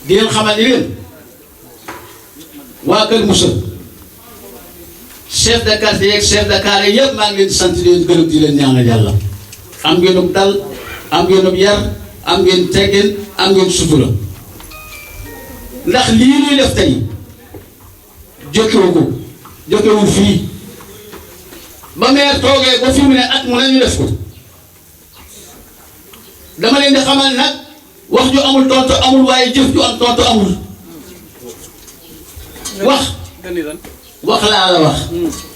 di leen xamal ni leen waa Kër Moussa chef de quartier yeeg chef de carré yëpp maa ngi leen di sant di leen gërëm di leen ñaanal yàlla am ngeenub dal am ngeenub yar am ngeen teggin am ngeen sutura ndax lii ñuy def tey jokkewu ko jokkewu fii ba meer toogee ba fi mu ne at mu ne ñu def ko dama leen di xamal nag wax ju amul tontu amul waaye jëf ju am tontu amul wax laa la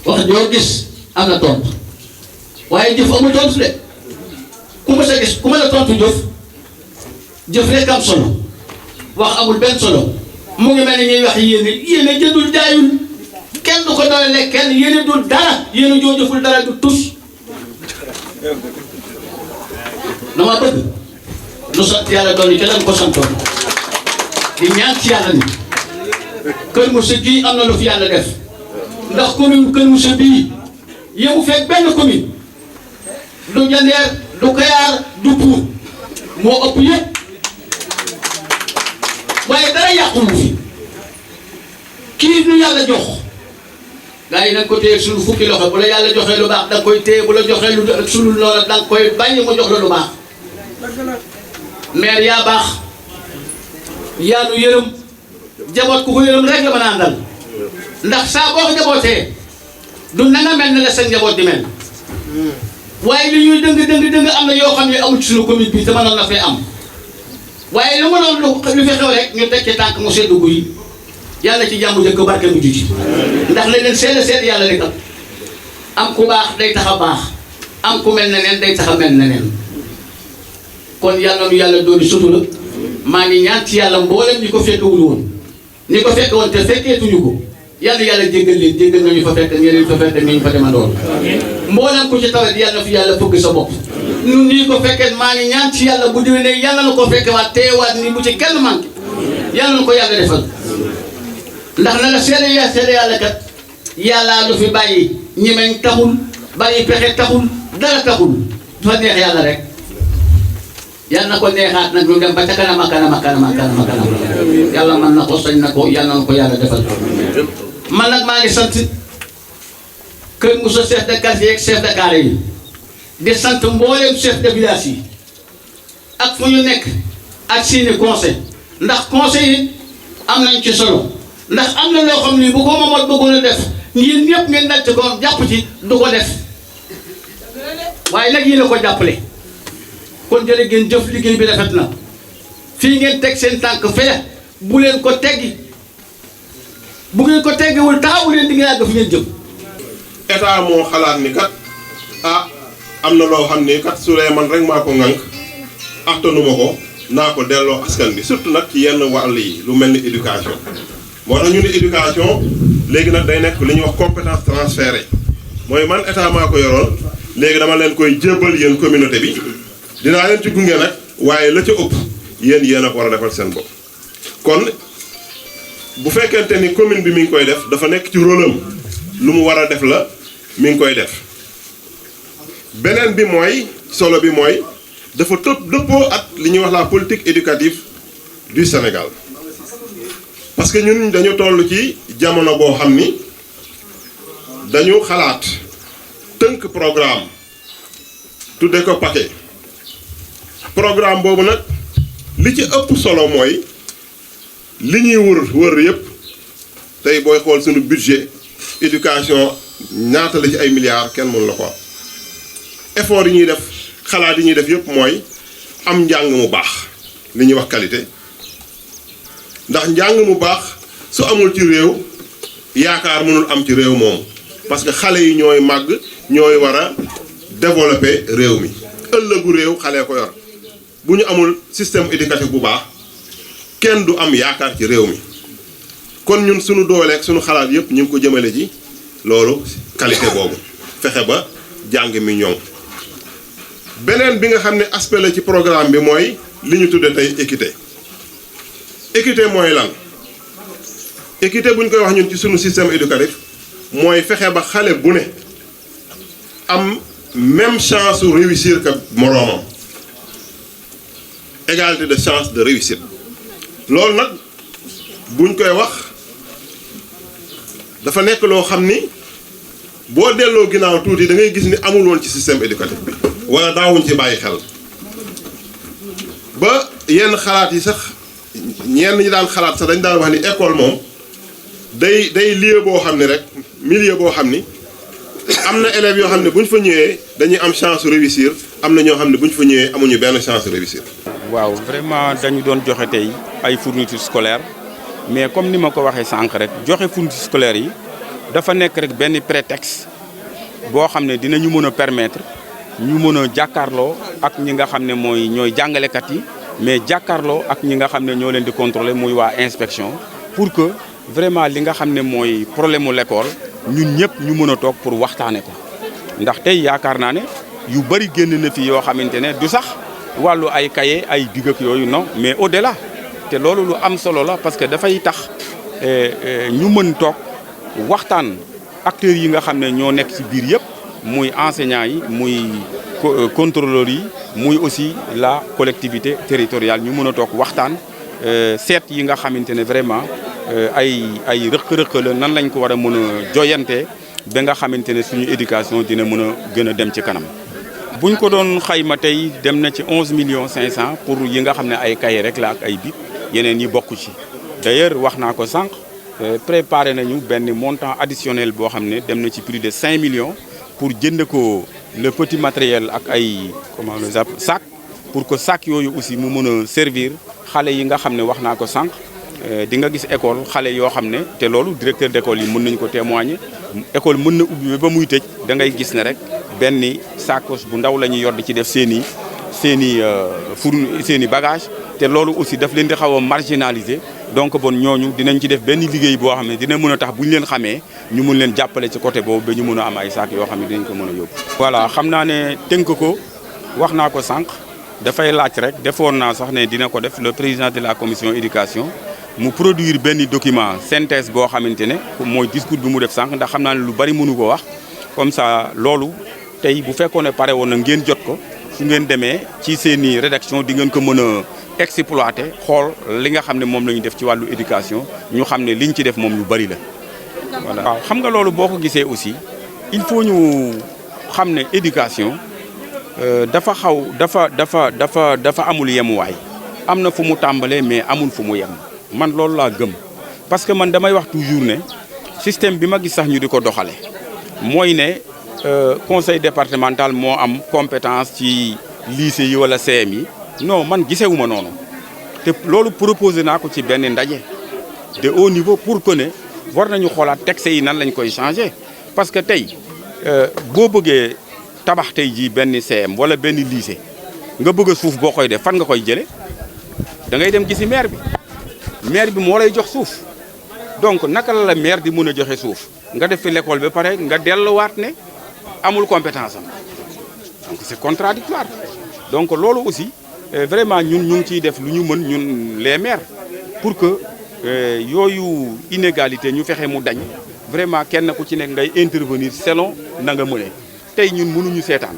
wax joo gis am na tontu waaye jëf amul tontu de ku ma sa gis ku ma la tontu jëf rek am solo wax amul benn solo mu ngi mel ni ñuy wax yéene jëndul jaayul kenn du ko doole kenn yéene dul dara yéene joo jëful dara du tus dama bëgg nu sant yàlla doon yi te dañ ko santoon di ñaan ci yàlla ni Kër Moussa gii am na lu fi yàlla def ndax commune Kër Moussa bii yemu fekk benn commune du Jandeer du Kayaar du Pout moo ëpp yëpp waaye dara yàqulu fi kii nu yàlla jox gaa yi nag ko téye suñu fukki loxo bu la yàlla joxee lu baax danga koy téye bu la joxee lu suñu loola danga koy bàyyi mu jox la lu baax maire yaa baax yaa nu yërëm jaboot ku ko yërëm rek la mën a àndal ndax saa boo ko jabootee du na nga mel ne la sa njaboot di mel waaye li ñuy dëng am na yoo xam ne amul ci suñu commune bi te mënoon na fee am waaye lu mënoon lu fi xew rek ñu teg ci tànk mu seddu guy yàlla ci jàmm jëkk barke mu juji ndax leneen seet yàlla rek am ku baax day tax a baax am ku mel ne neen day tax a mel ne neen kon yàlla nu yàlla dooni sutura maa ngi ñaan ci yàlla mboolem ñi ko fekkewul woon ñi ko fekk woon te fekkeetuñu ko yàlla jéggal leen jéggal nañu fa fekk ñeneen fa fekk ñu fa demandoon mboolem ku ci tawet yàlla fi yàlla fëgg sa bopp nun nii ko fekkee maa ngi ñaan ci yàlla bu déwénee yàlla na ko fekkewaat teewaat ni bu ci kenn manqué yàlla na ko yàlla defal ndax na nga seede yàlla kat yàllaa du fi bàyyi ñemeñ taxul bàyyi pexe taxul dara taxul dafa neex yàlla rek yàlla na ko neexaat nag ñu dem ba ca kanam yàlla mën na ko sañ na ko yàlla na ko yàlla defal man nag maa ngi sant Kër Moussa chef de quartier ak chef de carré yi di sant mbooleem chef de village yi ak fu ñu nekk ak seeni conseil ndax conseil yi am nañ ci solo ndax am na loo xam ni bu ko Mamadou bëggoon a def yéen ñëpp ngeen dal ci ko jàpp ci du ko def waaye nag yéen a ko jàppale kon jërë ngeen jëf liggéey bi rafet na fii ngeen teg seen tànk fee bu leen ko teggi bu ngeen ko teggiwul taxawu leen di ngeen àgg fi ngeen jëm. état moo xalaat ni kat am na loo xam ni kat su dee man rek maa ko ŋànk attanuma ko naa ko delloo askan bi surtout nag ci yenn wàll yi lu mel ni éducation moo tax ñu ne éducation léegi nag day nekk li ñuy wax compétence transférée mooy man état maa ko yoroon léegi dama leen koy jébbal yéen communauté bi dinaa leen ci gunge nag waaye la ca ëpp yéen a ko war a defal seen bopp. kon bu fekkente ni commune bi mi ngi koy def dafa nekk ci rôle am lu mu war a def la mi ngi koy def beneen bi mooy solo bi mooy dafa dëppoo ak li ñuy wax la politique éducative du Sénégal parce que ñun dañu toll ci jamono boo xam ni dañu xalaat tënk programme tudde ko paquet programme boobu nag li ci ëpp solo mooy li ñuy wër yëpp tey booy xool suñu budget éducation ñaata la ci ay milliards kenn mënu la ko am effort yi ñuy def xalaat yi ñuy def yëpp mooy am njàng mu baax li ñuy wax qualité ndax njàng mu baax su amul ci réew yaakaar mënul am ci réew moomu parce que xale yi ñooy màgg ñooy war a développer réew mi ëllëgu réew xale ko yor bu ñu amul système éducatif bu baax kenn du am yaakaar ci réew mi kon ñun suñu dooleeg suñu xalaat yëpp ñu ngi ko jëmale ci loolu qualité boobu fexe ba jàng mi ñoŋ beneen bi nga xam ne aspect la ci programme bi mooy li ñu tudde tey équité équité mooy lan équité bu ñu koy wax ñun ci suñu système éducatif mooy fexe ba xale bu ne am même chance su réussir que moroomam égalité de chance de réussite loolu nag buñ koy wax dafa nekk loo xam ni boo delloo ginnaaw tuuti da ngay gis ni amul woon ci système éducatif bi wala daawuñ ci bàyyi xel ba yenn xalaat yi sax ñenn ñi daan xalaat sax dañ daan wax ni école moom day lieu boo xam ne rek milieu boo xam ni am na élèves yoo xam ne bu ñu fa ñëwee dañuy am chance réussir am na ñoo xam ne bu ñu fa ñëwee amuñu benn chance réussir. waaw vraiment dañu doon joxe tey ay fournitures scolaires mais comme ni ma ko waxee sànq rek joxe fournitures scolaires yi dafa nekk rek benn prétexte boo xam ne dinañu mën a permettre ñu mën a jàkkaarloo ak ñi nga xam ne ñooy jàngalekat yi mais jàkkaarloo ak ñi nga xam ne ñoo leen di contrôler muy waa inspection pour que vraiment li nga xam ne mooy problème mu l'école ñun ñëpp ñu mën a toog pour waxtaane ko ndax tey yaakaar naa ne yu bari génn na fi yoo xamante ne du sax wàllu ay cahier ay big ak yooyu non mais au-delà te loolu lu am solo la parce que dafay tax ñu mën toog waxtaan acteurs yi nga xam ne ñoo nekk ci biir yëpp muy enseignants yi muy contrôleurs yi muy aussi la collectivité territoriale ñu mën a toog waxtaan seet yi nga xamante ne vraiment ay rëq-rëq la nan lañ ko war a mën a joyante ba nga xamante ne suñu éducation dina mën a gën a dem ci kanam. buñ ko doon xayma tey dem na ci 11,500,000 pour yi nga xam ne ay cahier rek la ak ay bic yeneen yi bokku ci d'ailleurs wax naa ko sànq préparé nañu benn montant additionnel boo xam ne dem na ci plus de 5 millions pour jënd ko le petit matériel ak ay comment on les appelle sac pour que sac yooyu aussi mu mën a servir xale yi nga xam ne wax naa ko sànq. di nga gis école xale yoo xam ne te loolu directeur d'école yi mën nañu ko témoigner école mën na ubbi ba muy tëj da ngay gis ne rek benn sacoche bu ndaw la ñuy yor di ci def seen i bagage te loolu aussi daf leen di xaw a marginaliser donc bon ñooñu dinañ ci def benn liggéey boo xam ne dina mën a tax bu ñu leen xamee ñu mun leen jàppale ci côté boobu ba ñu mën a am ay sac yoo xam ne dinañ ko mën a yóbbu. voilà xam naa ne tënk ko wax naa ko sànq dafay laaj rek defoon naa sax ne dina ko def le président de la commission éducation. mu produire benn document synthèse boo xamante ne mooy discours bi mu def sànq ndax xam naa ne lu bari mënu ko wax comme ça loolu tey bu fekkoon ne pare woon na ngeen jot ko su ngeen demee ci seeni rédaction di ngeen ko mën a exploiter xool li nga xam ne moom la ñu def ci wàllu éducation ñu xam ne liñ ci def moom lu bari la. voilà waaw xam nga loolu boo ko gisee aussi il faut ñu xam ne éducation dafa amul yemuwaay am na fu mu tàmbalee mais amul fu mu yem. man loolu laa gëm parce que man damay wax toujours ne système bi ma gis sax ñu di ko doxale mooy ne conseil départemental moo am compétence ci lycée yi wala CM yi non man gisewuma noonu te loolu proposé naa ko ci benn ndaje de haut niveau pour que ne war nañu xoolaat texte yi nan lañ koy changer parce que tey boo bëggee tabax tey jii benn CM wala benn lycée nga bëgg a suuf boo koy def fan nga koy jële da ngay dem gisi maire bi maire bi moo lay jox suuf donc naka la maire di mën a joxe suuf nga def fi l'école ba pare nga delluwaat ne amul compétence am donc c'est contradictoire donc loolu aussi vraiment ñun ñu ngi ciy def lu ñu mën ñun les maires pour que yooyu inégalité ñu fexe mu dañ vraiment kenn ku ci nekk ngay intervenir selon na nga mëne tey ñun mënuñu seetaan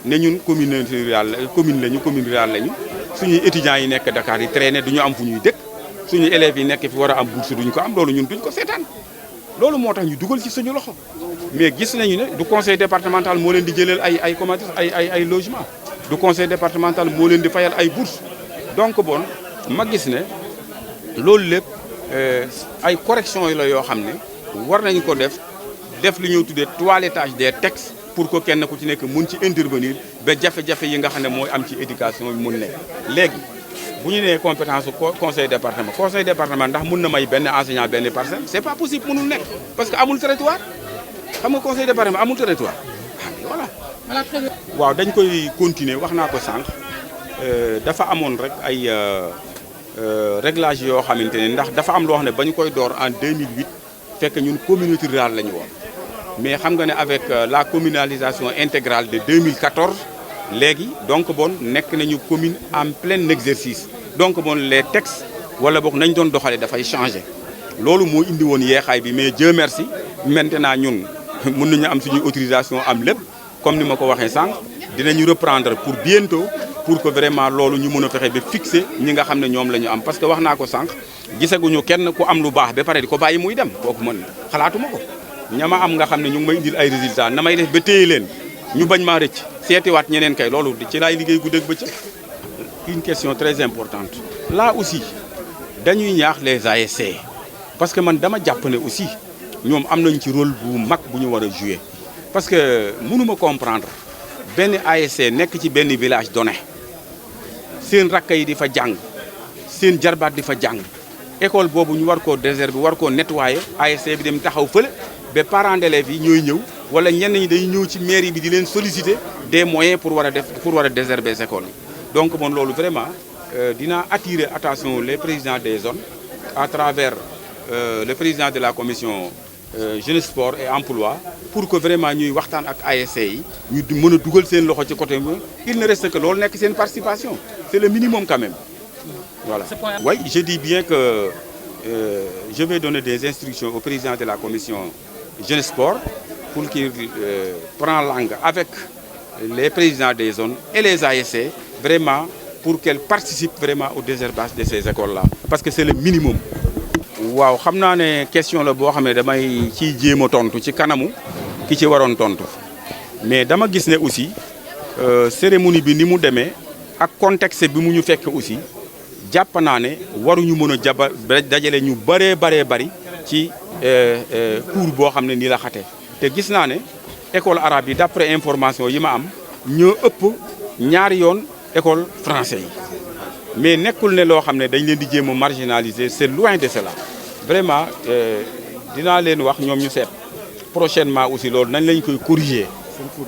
ne ñun commune rurale lañu suñuy étudiants yi nekk Dakar yi traîner duñu am fu ñuy dëkk suñu élèves yi nekk fi war a am bourse duñ ko am loolu ñun duñ ko seetaan loolu moo tax ñu dugal ci suñu loxo mais gis nañu ne du conseil départemental moo leen di jëleel ay comment dire ay logement du conseil départemental moo leen di fayal ay bourse donc bon ma gis ne loolu lépp ay correction yi la yoo xam ne war nañu ko def li ñuy tuddee toilettage des textes pour que kenn ku ci nekk mun ci intervenir ba jafe-jafe yi nga xam ne mooy am ci éducation bi mun nekk léegi bu ñu nee compétence conseil département ndax mun na may benn enseignant benn parcelle c'est pas possible mënul nekk parce que amul territoire xam nga conseil département amul territoire voilà. waaw dañ koy continuer wax naa ko sànq dafa amoon rek ay réglage yoo xamante ne ndax dafa am loo xam ne ba ñu koy door en 2008 fekk ñun communauté rurale la ñu woon mais xam nga ne avec la communalisation intégrale de 2014 léegi donc bon nekk nañu commune en plein exercice donc bon les textes wala boog nañ doon doxalee dafay changer loolu moo indi woon yeexaay bi mais Dieu merci maintenant ñun mën nañu am suñuy autorisation am lépp comme ni ma ko waxee sànq dinañu reprendre pour bientôt pour que vraiment loolu ñu mën a fexe ba fixer ñi nga xam ne ñoom la ñu am parce que wax naa ko sànq gisaguñu kenn ku am lu baax ba pare di ko bàyyi muy dem kooku man xalaatuma ko ñama am nga xam ne ñu ngi may indil ay résultats na may def ba téye leen ñu bañ maa rëcc seetiwaat ñeneen kay loolu ci laay liggéey guddeeg bëccëg. Une question très importante là aussi dañuy ñaax les ASC parce que man dama jàpp ne aussi ñoom am nañ ci rôle bu mag bu ñu war a jouer parce que mënuma comprendre benn ASC nekk ci benn village donné seen rakka yi di fa jàng seen jarbaat di fa jàng école boobu ñu war koo désherber war koo nettoyer ASC bi dem taxaw fële ba parents d'élèves yi ñooy ñëw wala ñenn ñi day ñëw ci mairie bi di leen solliciter des moyens pour war a désherber ces écoles. Donc bon loolu vraiment dina attirer attention les présidents des zones à travers le président de la commission jeunesse sport et emploi pour que vraiment ñuy waxtaan ak ASC yi ñu mën a dugal seen loxo ci côté bi il ne reste que loolu nekk seen participation c'est le minimum quand même voilà. Oui, je dis bien que je vais donner des instructions au président de la commission jeunesse sport pour qu'il prend langue avec les présidents des zones et les ASC vraiment pour qu'elles participent vraiment au désherbage de ces écoles-là parce que c'est le minimum. waaw xam naa ne question la boo xam ne damay ciy jéem a tontu ci kanamu ki ci waroon tontu mais dama gis ne aussi cérémonie bi ni mu demee ak contexte bi mu ñu fekk aussi jàpp naa ne waruñu mën a dajale ñu bari ci cours boo xam ne nii la xate te gis naa ne école arabe yi d'après information yi ma am ñoo ëpp ñaari yoon école français yi mais nekkul ne loo xam ne dañ leen di jéem a marginaliser c'est loin de cela vraiment dinaa leen wax ñoom ñu seet prochainement aussi loolu nañ lañ koy corriger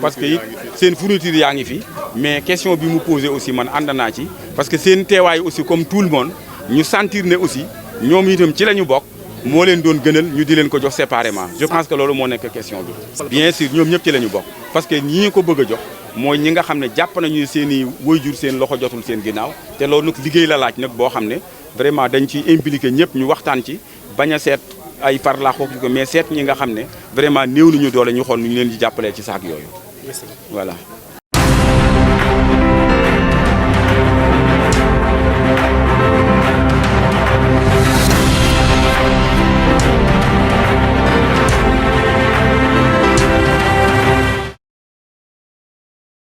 parce que it seen fourniture yaa ngi fi mais question bi mu posé aussi man ànd naa ci parce que seen teewaay aussi comme tout le monde ñu sentir ne aussi ñoom itam ci la ñu bokk moo leen doon gënal ñu di leen ko jox séparément je pense que loolu moo nekk question bi bien sûr ñoom ñëpp ci la ñu bokk parce que ñi ñu ko bëgg a jox mooy ñi nga xam ne jàpp nañu seen i waajur seen loxo jotul seen ginnaaw te loolu nag liggéey la laaj nag boo xam ne vraiment dañ ci impliqué ñëpp ñu waxtaan ci bañ a seet ay farlaaxoo ko mais seet ñi nga xam ne vraiment néew nañu doole ñu xool nu ñu leen di jàppalee ci saak yooyu voilà